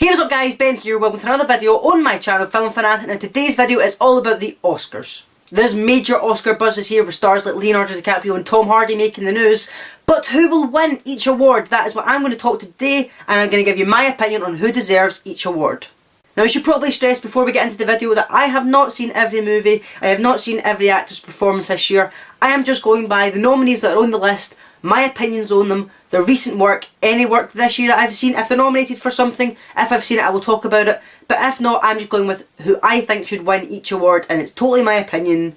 Hey, what's up guys, Ben here, welcome to another video on my channel, FilmFanatic. Now today's video is all about the Oscars. There's major Oscar buzz this year with stars like Leonardo DiCaprio and Tom Hardy making the news. But who will win each award? That is what I'm going to talk today, and I'm going to give you my opinion on who deserves each award. Now I should probably stress before we get into the video that I have not seen every movie, I have not seen every actor's performance this year. I am just going by the nominees that are on the list, my opinions on them, their recent work, any work this year that I've seen. If they're nominated for something, if I've seen it I will talk about it. But if not, I'm just going with who I think should win each award, and it's totally my opinion.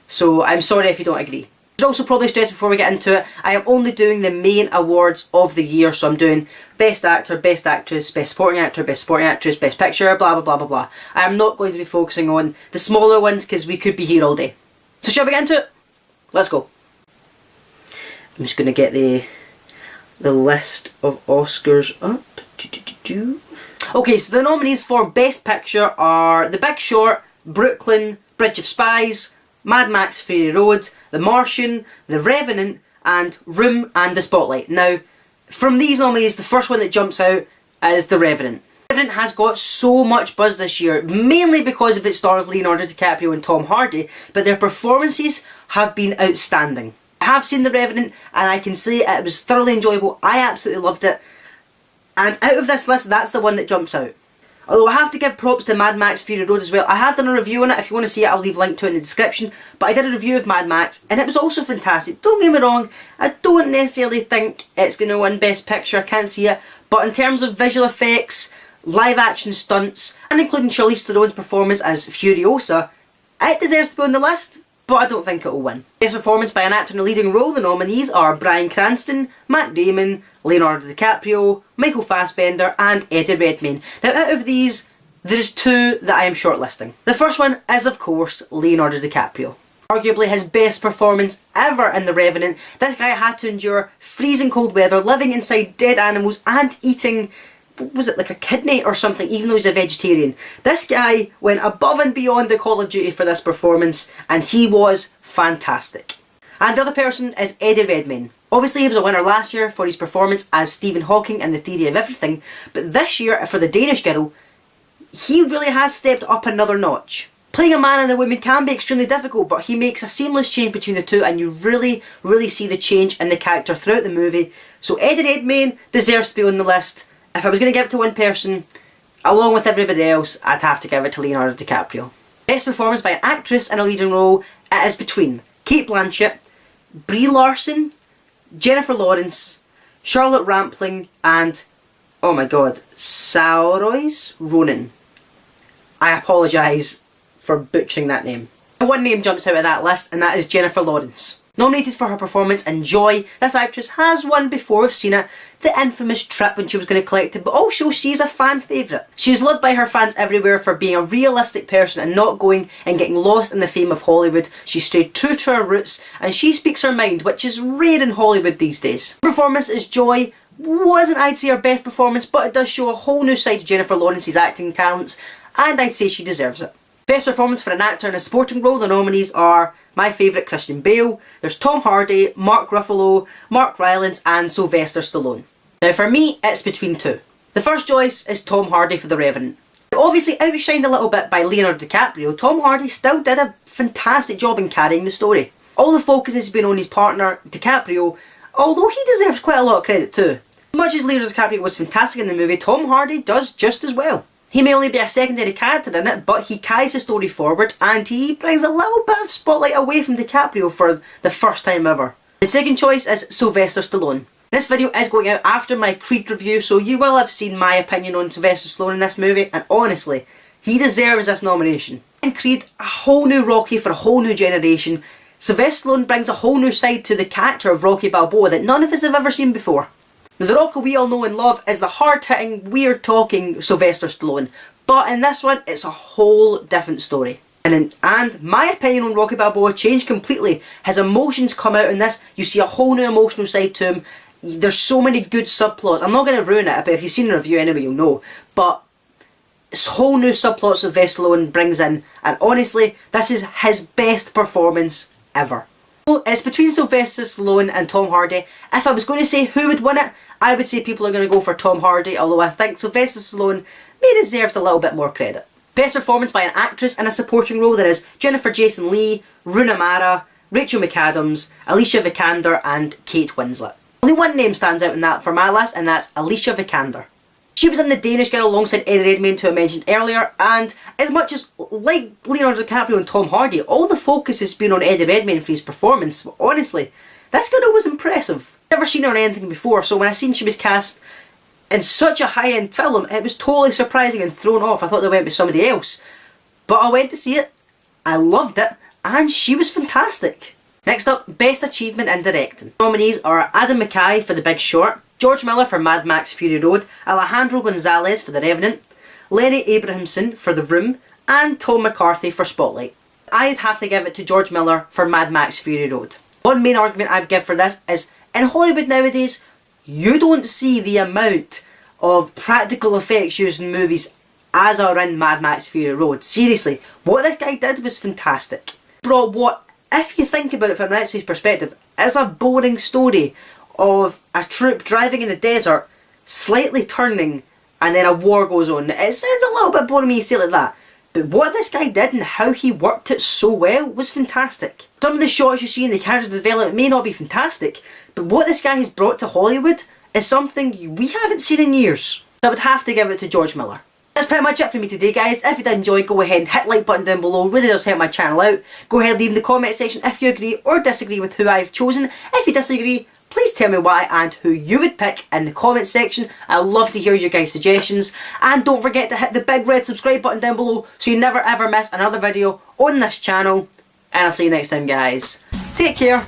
So I'm sorry if you don't agree. I should also probably stress before we get into it, I am only doing the main awards of the year. So I'm doing Best Actor, Best Actress, Best Supporting Actor, Best Supporting Actress, Best Picture, blah blah blah blah blah. I am not going to be focusing on the smaller ones because we could be here all day. So shall we get into it? Let's go. I'm just going to get the list of Oscars up. Okay, so the nominees for Best Picture are The Big Short, Brooklyn, Bridge of Spies, Mad Max Fury Road, The Martian, The Revenant, and Room and The Spotlight. Now, from these nominees, the first one that jumps out is The Revenant. The Revenant has got so much buzz this year, mainly because of its stars Leonardo DiCaprio and Tom Hardy, but their performances have been outstanding. I have seen The Revenant and I can say it was thoroughly enjoyable. I absolutely loved it. And out of this list, that's the one that jumps out. Although I have to give props to Mad Max Fury Road as well. I have done a review on it. If you want to see it, I'll leave a link to it in the description. But I did a review of Mad Max and it was also fantastic. Don't get me wrong, I don't necessarily think it's going to win Best Picture. I can't see it. But in terms of visual effects, live action stunts, and including Charlize Theron's performance as Furiosa, it deserves to be on the list. But I don't think it will win. Best performance by an actor in a leading role, the nominees are Bryan Cranston, Matt Damon, Leonardo DiCaprio, Michael Fassbender and Eddie Redmayne. Now out of these, there's two that I am shortlisting. The first one is of course Leonardo DiCaprio. Arguably his best performance ever in The Revenant. This guy had to endure freezing cold weather, living inside dead animals and eating, what was it, like a kidney or something, even though he's a vegetarian. This guy went above and beyond the Call of Duty for this performance and he was fantastic. And the other person is Eddie Redmayne. Obviously he was a winner last year for his performance as Stephen Hawking in The Theory of Everything, but this year for The Danish Girl, he really has stepped up another notch. Playing a man and a woman can be extremely difficult, but he makes a seamless change between the two and you really see the change in the character throughout the movie. So Eddie Redmayne deserves to be on the list. If I was going to give it to one person, along with everybody else, I'd have to give it to Leonardo DiCaprio. Best performance by an actress in a leading role, it is between Cate Blanchett, Brie Larson, Jennifer Lawrence, Charlotte Rampling and, oh my god, Saoirse Ronan. I apologise for butchering that name. One name jumps out of that list and that is Jennifer Lawrence. Nominated for her performance in Joy, this actress has won before, we've seen it, the infamous trip when she was going to collect it, but also she's a fan favourite. She is loved by her fans everywhere for being a realistic person and not going and getting lost in the fame of Hollywood. She stayed true to her roots and she speaks her mind, which is rare in Hollywood these days. Her performance as Joy wasn't, I'd say, her best performance, but it does show a whole new side to Jennifer Lawrence's acting talents and I'd say she deserves it. Best performance for an actor in a supporting role, the nominees are my favourite Christian Bale, there's Tom Hardy, Mark Ruffalo, Mark Rylance and Sylvester Stallone. Now for me, it's between two. The first choice is Tom Hardy for The Revenant. Obviously outshined a little bit by Leonardo DiCaprio, Tom Hardy still did a fantastic job in carrying the story. All the focus has been on his partner, DiCaprio, although he deserves quite a lot of credit too. As much as Leonardo DiCaprio was fantastic in the movie, Tom Hardy does just as well. He may only be a secondary character in it, but he carries the story forward and he brings a little bit of spotlight away from DiCaprio for the first time ever. The second choice is Sylvester Stallone. This video is going out after my Creed review, so you will have seen my opinion on Sylvester Stallone in this movie, and honestly, he deserves this nomination. In Creed, a whole new Rocky for a whole new generation, Sylvester Stallone brings a whole new side to the character of Rocky Balboa that none of us have ever seen before. Now, the Rocky we all know and love is the hard-hitting, weird-talking Sylvester Stallone, but in this one, it's a whole different story. And my opinion on Rocky Balboa changed completely. His emotions come out in this, you see a whole new emotional side to him. There's so many good subplots. I'm not going to ruin it, but if you've seen the review anyway, you'll know. But this whole new subplots Sylvester Stallone brings in, and honestly, this is his best performance ever. It's between Sylvester Stallone and Tom Hardy. If I was going to say who would win it, I would say people are going to go for Tom Hardy, although I think Sylvester Stallone may deserve a little bit more credit. Best performance by an actress in a supporting role, there is Jennifer Jason Leigh, Rooney Mara, Rachel McAdams, Alicia Vikander and Kate Winslet. Only one name stands out in that for my list, and that's Alicia Vikander. She was in The Danish Girl alongside Eddie Redmayne, who I mentioned earlier, and as much as, like Leonardo DiCaprio and Tom Hardy, all the focus has been on Eddie Redmayne for his performance. But honestly, this girl was impressive. Never seen her in anything before, so when I seen she was cast in such a high-end film, it was totally surprising and thrown off. I thought they went with somebody else. But I went to see it, I loved it, and she was fantastic. Next up, Best Achievement in Directing. Nominees are Adam McKay for The Big Short, George Miller for Mad Max Fury Road, Alejandro Gonzalez for The Revenant, Lenny Abrahamson for The Room, and Tom McCarthy for Spotlight. I'd have to give it to George Miller for Mad Max Fury Road. One main argument I'd give for this is, in Hollywood nowadays, you don't see the amount of practical effects used in movies as are in Mad Max Fury Road. Seriously, what this guy did was fantastic. Brought what, if you think about it from an outsider's perspective, is a boring story of a troop driving in the desert, slightly turning, and then a war goes on. It sounds a little bit boring when you say it like that, but what this guy did and how he worked it so well was fantastic. Some of the shots you see in the character development may not be fantastic, but what this guy has brought to Hollywood is something we haven't seen in years. So I would have to give it to George Miller. That's pretty much it for me today, guys. If you did enjoy, go ahead and hit the like button down below. It really does help my channel out. Go ahead and leave in the comment section if you agree or disagree with who I've chosen. If you disagree, please tell me why and who you would pick in the comment section. I love to hear your guys' suggestions. And don't forget to hit the big red subscribe button down below so you never ever miss another video on this channel. And I'll see you next time, guys. Take care.